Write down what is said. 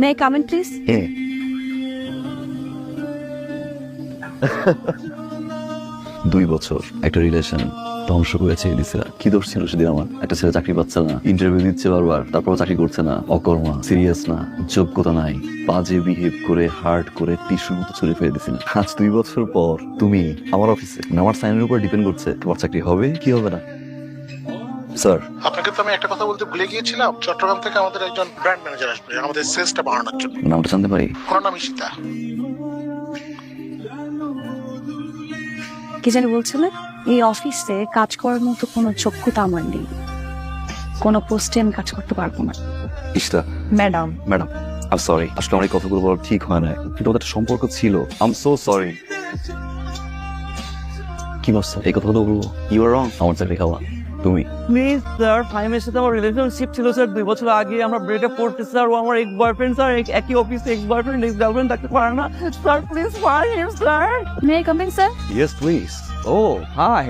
May I come in please? হ্যাঁ 2 বছর একটা রিলেশন ধ্বংস করে ছেড়ে দিছে। কি দোষ ছিল সেদিন আমার? একটা ছেলে চাকরি পাচ্ছে না, ইন্টারভিউ দিচ্ছে বারবার, তারপর চাকরি করছে না, অকর্মা, সিরিয়াস না, যোগ্যতা নাই, বাজে বিহেভ করে হার্ট করে টিস্যুর মতো ছড়িয়ে ফেলে দিছি না। আজ 2 বছর পর তুমি আমার অফিসে আমার সাইনের উপর ডিপেন্ড করছে তোমার চাকরি হবে কি হবে না। স্যার, আপনাকে তো আমি একটা কথা বলতে ভুলে গিয়েছিলাম, চট্টগ্রাম থেকে আমাদের একজন ব্র্যান্ড ম্যানেজার আসবে আমাদের সেলসটা বাড়ানোর জন্য। নামটা জানতে পারি? ওনার নাম ঈশিতা। কি জানি বলছিলেন? এই অফিসে কাজ করার মতো কোনো যোগ্যতা আমার নেই, কোনো পোস্টে আমি কাজ করতে পারবো না। ইশতা ম্যাডাম, ম্যাডাম আই সরি, আসলে আমার এই কথাগুলো বলা ঠিক হয় না, কিন্তু ওদের একটা সম্পর্ক ছিল। I am so sorry. কি ভাবছো এই কথাগুলো বলবো? ইউ আর রং। আমার চাকরি খাওয়া তুমি। প্লিজ স্যার, ফাহিমের সাথে আমার রিলেশনশিপ ছিল স্যার 2 বছর আগে, আমরা ব্রেকআপ করতে স্যার। ও আমার এক্স বয়ফ্রেন্ড স্যার, একই অফিসে এক্স বয়ফ্রেন্ড এক্স গার্লফ্রেন্ড থাকতে পারে না sir. Please Fahim sir. May I come in sir? Yes please. Oh high,